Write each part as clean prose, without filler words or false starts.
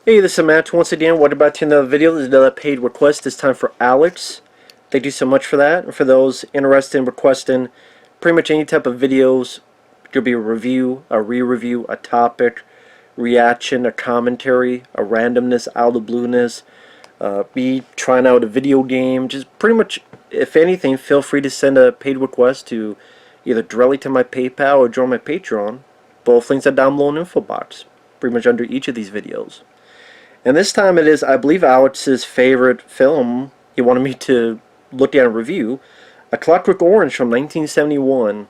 Hey, this is Matt once again. Welcome back to another video. This is another paid request, this time for Alex. Thank you so much for that. And for those interested in requesting pretty much any type of videos, it could be a review, a re-review, a topic, reaction, a commentary, a randomness, out of the blueness, me trying out a video game, just pretty much, if anything, feel free to send a paid request to either directly to my PayPal or join my Patreon. Both links are down below in the info box, pretty much under each of these videos. And this time it is, I believe, Alex's favorite film he wanted me to look at and review. A Clockwork Orange from 1971.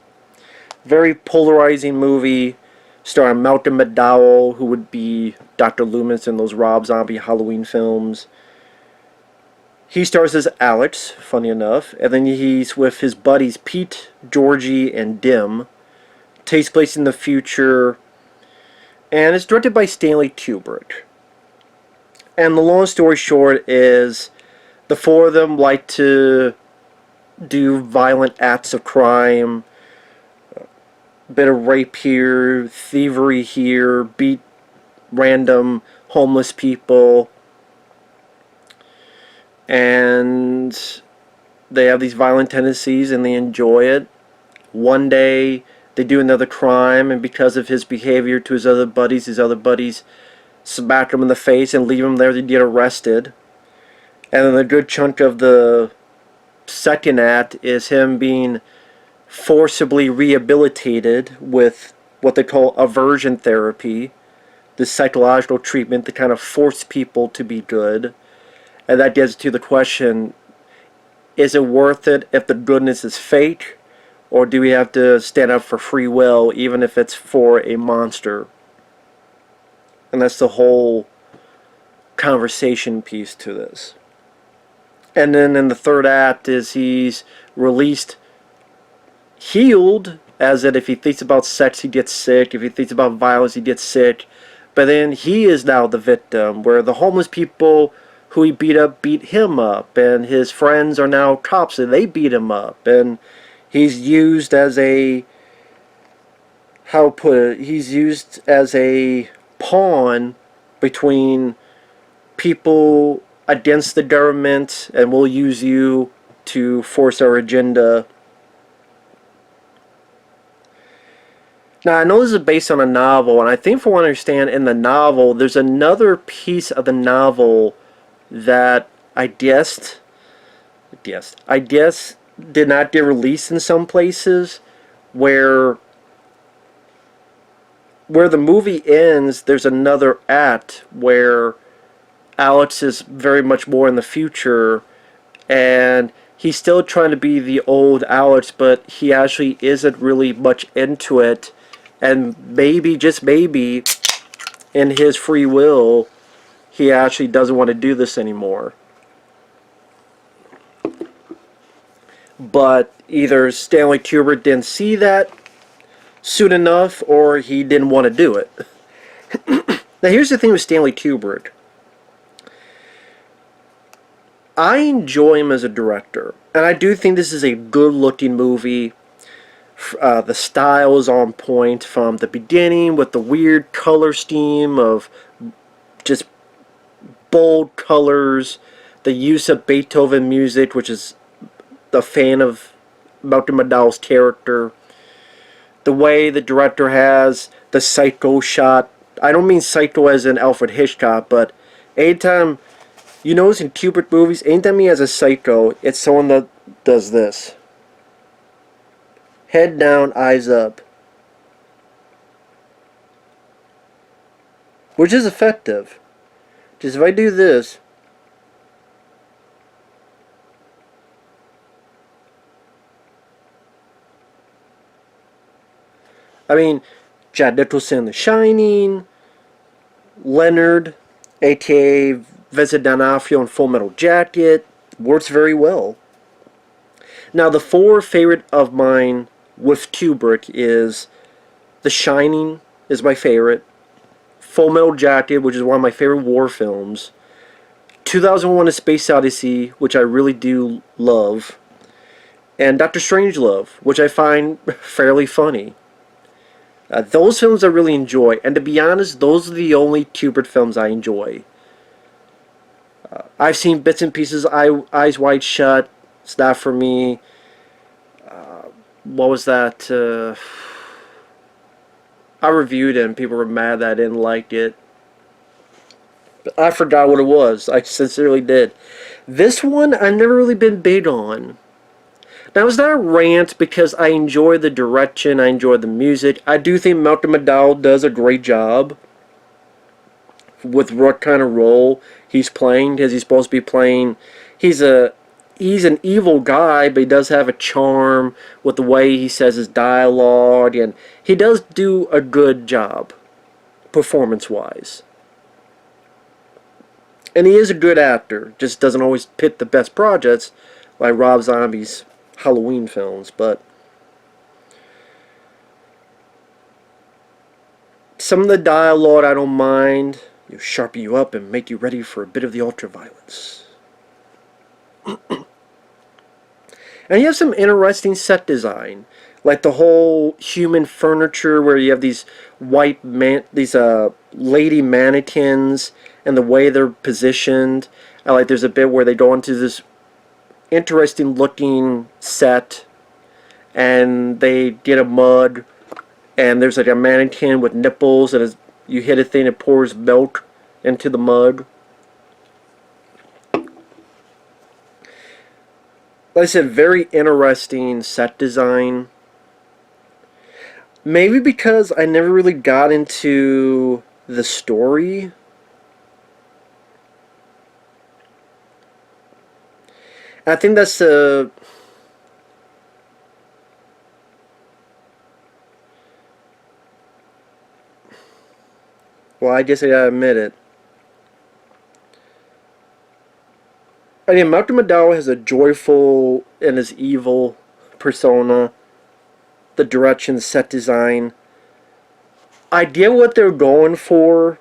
Very polarizing movie starring Malcolm McDowell, who would be Dr. Loomis in those Rob Zombie Halloween films. He stars as Alex, funny enough, and then he's with his buddies Pete, Georgie, and Dim. Takes place in the future, and it's directed by Stanley Kubrick. And the long story short is the four of them like to do violent acts of crime, a bit of rape here, thievery here, beat random homeless people, and they have these violent tendencies and they enjoy it. One day they do another crime, and because of his behavior to his other buddies smack him in the face and leave him there to get arrested. And then a good chunk of the second act is him being forcibly rehabilitated with what they call aversion therapy, the psychological treatment to kind of force people to be good. And that gets to the question, is it worth it if the goodness is fake, or do we have to stand up for free will even if it's for a monster? And that's the whole conversation piece to this. And then in the third act is he's released healed, as that if he thinks about sex he gets sick, if he thinks about violence he gets sick. But then he is now the victim, where the homeless people who he beat up beat him up, and his friends are now cops and they beat him up, and he's used as a, how put it, he's used as a pawn between people against the government, and we'll use you to force our agenda. Now, I know this is based on a novel, and I think from what I understand in the novel, there's another piece of the novel that I guess did not get released in some places, where the movie ends, there's another act where Alex is very much more in the future, and he's still trying to be the old Alex, but he actually isn't really much into it, and maybe, just maybe, in his free will, he actually doesn't want to do this anymore. But either Stanley Kubrick didn't see that soon enough, or he didn't want to do it. Now here's the thing with Stanley Kubrick. I enjoy him as a director, and I do think this is a good looking movie. The style is on point from the beginning, with the weird color scheme of just bold colors, the use of Beethoven music, which is the fan of Malcolm McDowell's character. The way the director has the psycho shot. I don't mean psycho as in Alfred Hitchcock, but anytime, you notice in Kubrick movies, anytime he has a psycho, it's someone that does this. Head down, eyes up. Which is effective. Just if I do this, I mean, Jack Nicholson in The Shining, Leonard, aka Vincent D'Onofrio in Full Metal Jacket, works very well. Now, the four favorite of mine with Kubrick is The Shining is my favorite, Full Metal Jacket, which is one of my favorite war films, 2001: A Space Odyssey, which I really do love, and Dr. Strangelove, which I find fairly funny. Those films I really enjoy, and to be honest, those are the only Kubrick films I enjoy. I've seen bits and pieces. Eyes Wide Shut. It's not for me. What was that? I reviewed it and people were mad that I didn't like it. But I forgot what it was. I sincerely did. This one I've never really been big on. Now it's not a rant because I enjoy the direction, I enjoy the music. I do think Malcolm McDowell does a great job with what kind of role he's playing, because he's supposed to be playing. He's an evil guy, but he does have a charm with the way he says his dialogue, and he does do a good job performance-wise. And he is a good actor, just doesn't always pick the best projects like Rob Zombie's Halloween films, but some of the dialogue I don't mind. You sharpen you up and make you ready for a bit of the ultra-violence. And you have some interesting set design, like the whole human furniture where you have these lady mannequins and the way they're positioned. Like there's a bit where they go into this interesting looking set and they get a mug and there's like a mannequin with nipples, and you hit a thing, it pours milk into the mug. Like I said, very interesting set design. Maybe because I never really got into the story. I think that's the... Well, I guess I gotta admit it. Again, Malcolm McDowell has a joyful and his evil persona. The direction, the set design. I get what they're going for,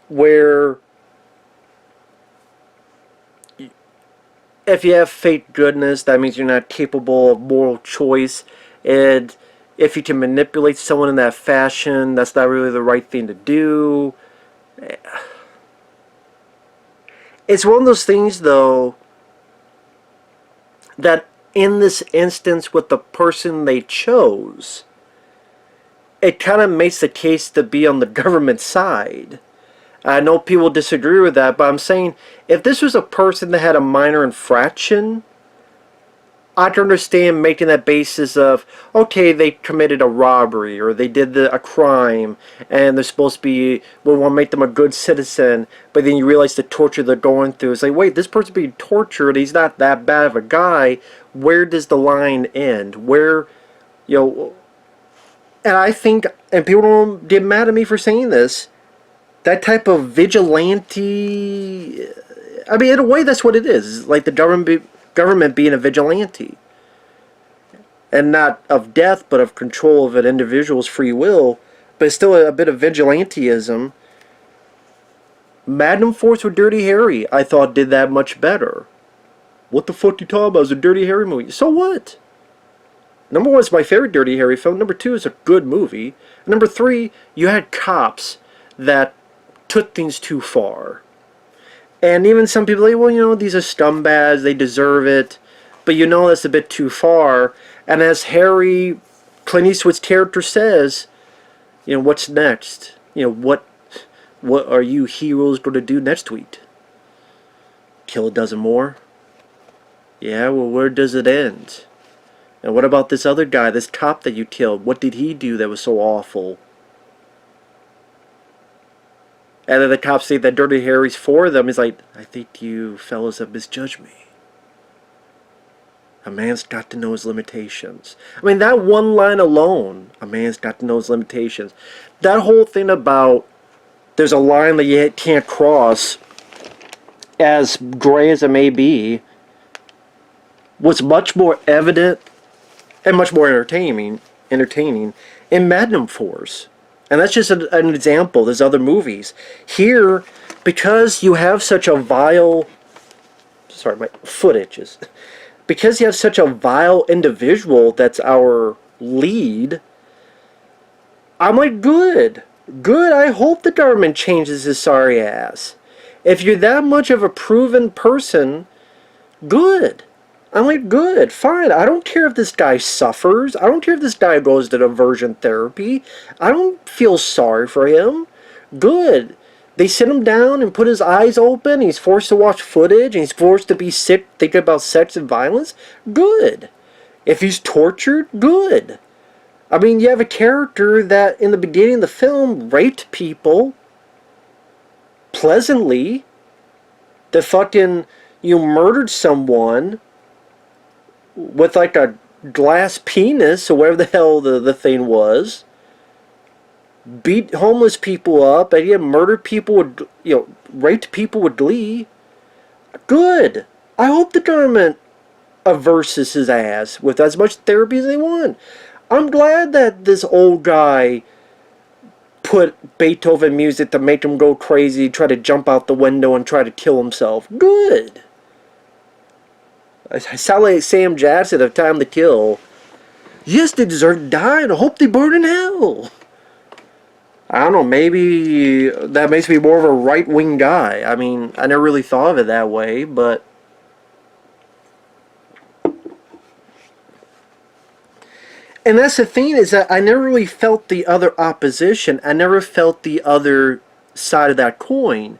where if you have fake goodness, that means you're not capable of moral choice, and if you can manipulate someone in that fashion, that's not really the right thing to do. It's one of those things, though, that in this instance with the person they chose, it kind of makes the case to be on the government side. I know people disagree with that, but I'm saying if this was a person that had a minor infraction, I can understand making that basis of, okay, they committed a robbery or they did a crime and they're supposed to be, we want to make them a good citizen, but then you realize the torture they're going through. It's like, wait, this person's being tortured, he's not that bad of a guy. Where does the line end? Where, and I think, and people don't get mad at me for saying this, that type of vigilante, I mean, in a way that's what it is. It's like the government being a vigilante, and not of death but of control of an individual's free will, but it's still a bit of vigilantism. Magnum Force with Dirty Harry I thought did that much better. What the fuck you talking about? It's a Dirty Harry movie. So what? Number one, it's my favorite Dirty Harry film. Number two, it's a good movie. Number three, you had cops that took things too far. And even some people are like, well, these are scumbags, they deserve it. But that's a bit too far. And as Harry, Clint Eastwood's character says, what's next? What are you heroes going to do next week? Kill a dozen more? Yeah, well, where does it end? And what about this other guy, this cop that you killed? What did he do that was so awful? And then the cops say that Dirty Harry's for them. He's like, I think you fellas have misjudged me. A man's got to know his limitations. I mean, that one line alone, a man's got to know his limitations. That whole thing about there's a line that you can't cross, as gray as it may be, was much more evident and much more entertaining in Magnum Force. And that's just an example. There's other movies. Here, because you have such a vile... Sorry, my foot itches. Because you have such a vile individual that's our lead, I'm like, good. Good, I hope the government changes his sorry ass. If you're that much of a proven person, good. I'm like, good, fine. I don't care if this guy suffers. I don't care if this guy goes to diversion therapy. I don't feel sorry for him. Good. They sit him down and put his eyes open. He's forced to watch footage. And he's forced to be sick, thinking about sex and violence. Good. If he's tortured, good. I mean, you have a character that in the beginning of the film raped people pleasantly. That fucking, you murdered someone with like a glass penis or whatever the hell the thing was. Beat homeless people up, and he had murdered people with, raped people with glee. Good. I hope the government averses his ass with as much therapy as they want. I'm glad that this old guy put Beethoven music to make him go crazy, try to jump out the window and try to kill himself. Good. I sound like Sam Jackson of Time to Kill. Yes, they deserve to die, and I hope they burn in hell. I don't know, maybe that makes me more of a right-wing guy. I mean, I never really thought of it that way, but... And that's the thing, is that I never really felt the other opposition. I never felt the other side of that coin.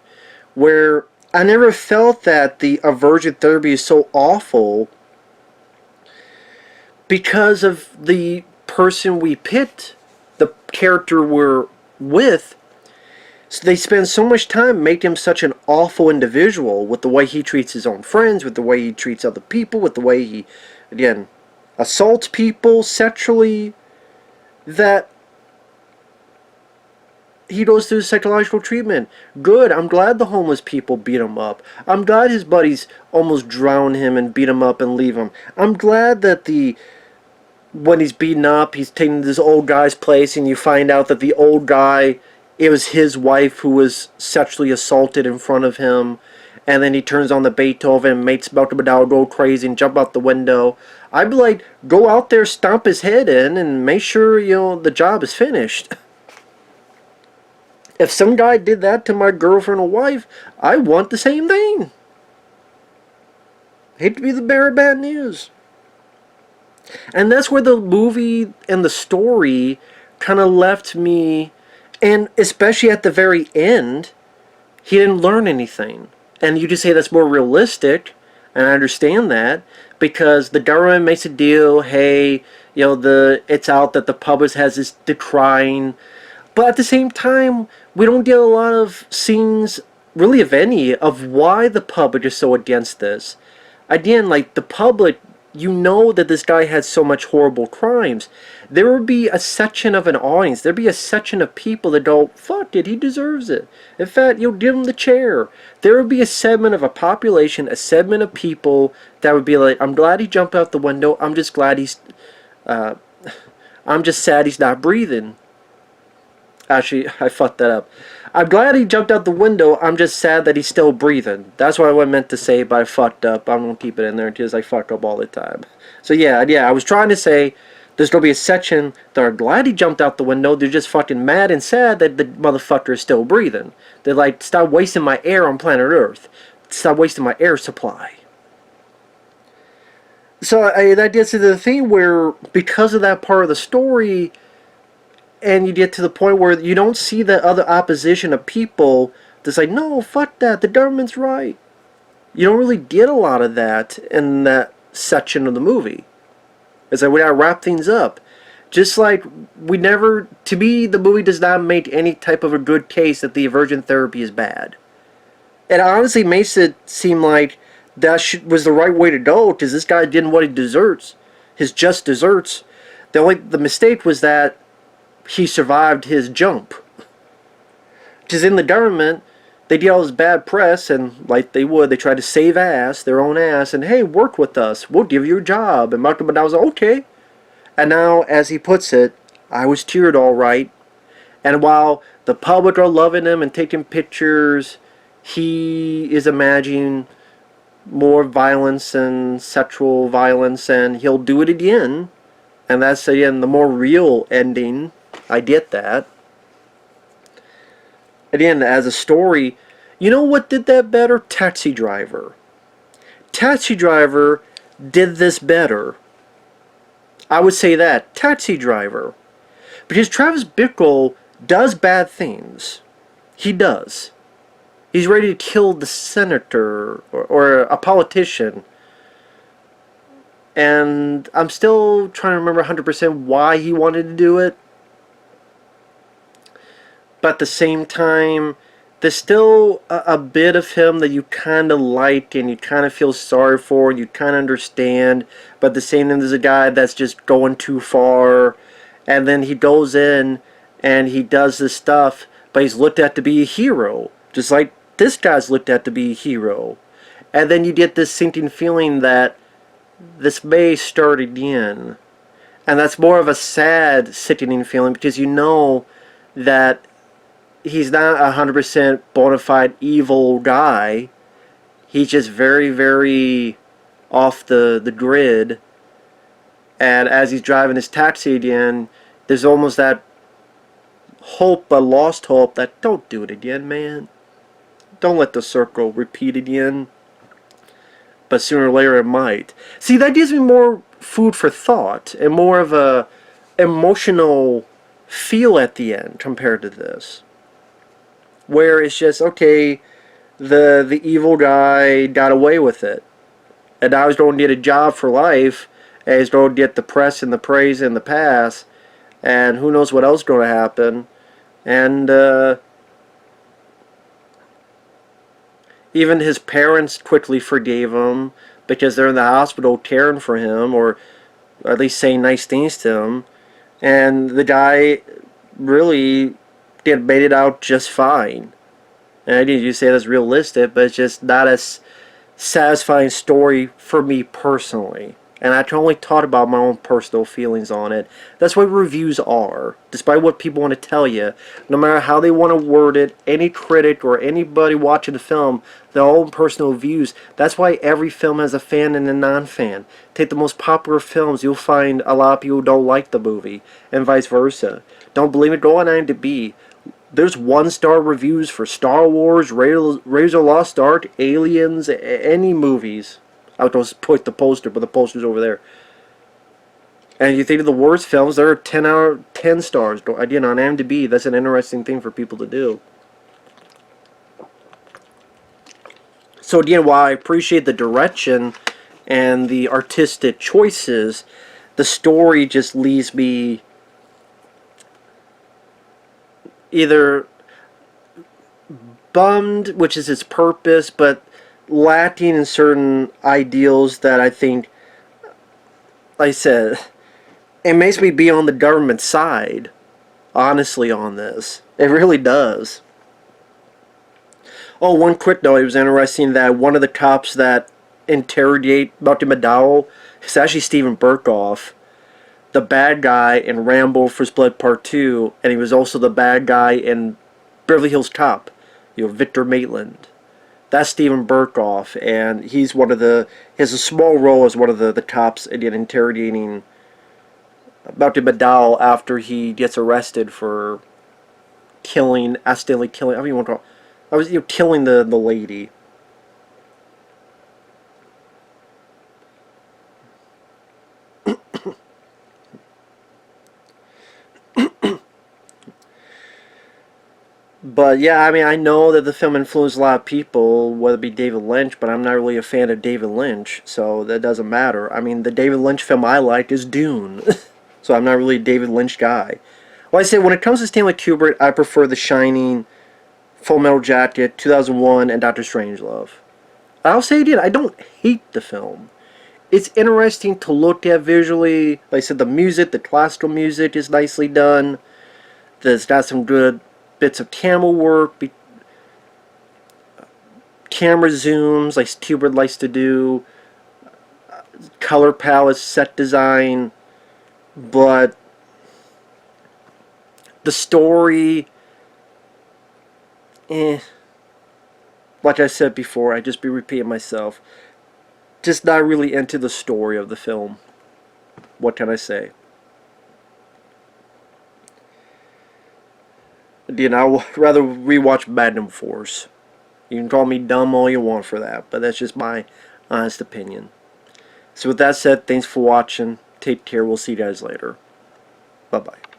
Where I never felt that the aversion therapy is so awful because of the person we picked, the character we're with. So they spend so much time making him such an awful individual with the way he treats his own friends, with the way he treats other people, with the way he, again, assaults people sexually, that he goes through psychological treatment. Good. I'm glad the homeless people beat him up. I'm glad his buddies almost drown him and beat him up and leave him. I'm glad that when he's beaten up, he's taken this old guy's place, and you find out that the old guy, it was his wife who was sexually assaulted in front of him. And then he turns on the Beethoven and makes Malcolm McDowell go crazy and jump out the window. I'd be like, go out there, stomp his head in, and make sure, the job is finished. If some guy did that to my girlfriend or wife, I want the same thing. Hate to be the bearer of bad news. And that's where the movie and the story kind of left me, and especially at the very end, he didn't learn anything. And you just say that's more realistic, and I understand that, because the government makes a deal, hey, it's out that the public has this decline, but at the same time, we don't get a lot of scenes, really of any, of why the public is so against this. Again, like, the public, that this guy had so much horrible crimes. There would be a section of an audience, there'd be a section of people that go, fuck it, he deserves it. In fact, give him the chair. There would be a segment of a population, a segment of people that would be like, I'm glad he jumped out the window, I'm just glad I'm just sad he's not breathing. Actually, I fucked that up. I'm glad he jumped out the window, I'm just sad that he's still breathing. That's what I meant to say, but I fucked up. I'm going to keep it in there because I fuck up all the time. So yeah, I was trying to say, there's going to be a section that are glad he jumped out the window, they're just fucking mad and sad that the motherfucker is still breathing. They're like, stop wasting my air on planet Earth. Stop wasting my air supply. So that gets to the thing where, because of that part of the story, and you get to the point where you don't see the other opposition of people that's like, no, fuck that, the government's right. You don't really get a lot of that in that section of the movie. It's like, we gotta wrap things up. Just like, to me, the movie does not make any type of a good case that the aversion therapy is bad. It honestly makes it seem like that was the right way to go, because this guy did what he deserves. His just desserts. The mistake was that he survived his jump. Because in the government, they get all this bad press, and like they try to save their own ass, and hey, work with us, we'll give you a job. And Malcolm McDowell was like, okay. And now, as he puts it, I was cheered all right. And while the public are loving him and taking pictures, he is imagining more violence and sexual violence, and he'll do it again. And that's, again, the more real ending. I get that. Again, as a story, you know what did that better? Taxi Driver. Taxi Driver did this better. I would say that. Taxi Driver. Because Travis Bickle does bad things. He does. He's ready to kill the senator or a politician. And I'm still trying to remember 100% why he wanted to do it. But at the same time, there's still a bit of him that you kind of like and you kind of feel sorry for and you kind of understand. But at the same time, there's a guy that's just going too far. And then he goes in and he does this stuff, but he's looked at to be a hero. Just like this guy's looked at to be a hero. And then you get this sinking feeling that this may start again. And that's more of a sad sickening feeling because you know that he's not a 100% bona fide evil guy. He's just very, very off the grid. And as he's driving his taxi again, there's almost that hope, a lost hope, that don't do it again, man. Don't let the circle repeat again. But sooner or later it might. See, that gives me more food for thought and more of a emotional feel at the end compared to this. Where it's just, okay, the evil guy got away with it. And now he's going to get a job for life. And he's going to get the press and the praise and the pass. And who knows what else is going to happen. And even his parents quickly forgave him because they're in the hospital caring for him, or at least saying nice things to him. And the guy really made it out just fine. And I didn't say that's realistic, but it's just not as satisfying story for me personally. And I can only talk about my own personal feelings on it. That's what reviews are. Despite what people want to tell you, no matter how they want to word it, any critic or anybody watching the film, their own personal views. That's why every film has a fan and a non-fan. Take the most popular films, you'll find a lot of people who don't like the movie, and vice versa. Don't believe it? Go on IMDb. There's 1-star reviews for Star Wars, Raiders of the Lost Ark, Aliens, any movies. I was going to put the poster, but the poster's over there. And you think of the worst films, they're 10 stars. Again, on IMDb, that's an interesting thing for people to do. So again, while I appreciate the direction and the artistic choices, the story just leaves me either bummed, which is its purpose, but lacking in certain ideals that I think, like I said, it makes me be on the government side, honestly, on this. It really does. Oh, one quick note, it was interesting that one of the cops that interrogate Dr. McDowell is actually Steven Berkoff, the bad guy in Rambo First Blood Part 2, and he was also the bad guy in Beverly Hills Cop, Victor Maitland. That's Steven Berkoff, and he's one of the, he has a small role as one of the cops again interrogating Dr. McDowell after he gets arrested for accidentally killing, I don't even want to call, killing the lady. But yeah, I mean, I know that the film influenced a lot of people, whether it be David Lynch, but I'm not really a fan of David Lynch, so that doesn't matter. I mean, the David Lynch film I like is Dune, so I'm not really a David Lynch guy. Well, I say, when it comes to Stanley Kubrick, I prefer The Shining, Full Metal Jacket, 2001, and Doctor Strangelove. I'll say again, I don't hate the film. It's interesting to look at visually. Like I said, the music, the classical music is nicely done. It's got some good bits of camera work, camera zooms like Kubrick likes to do, color palettes, set design, but the story, like I said before, I just be repeating myself, just not really into the story of the film. What can I say? I would rather rewatch Magnum Force. You can call me dumb all you want for that, but that's just my honest opinion. So with that said, thanks for watching. Take care. We'll see you guys later. Bye-bye.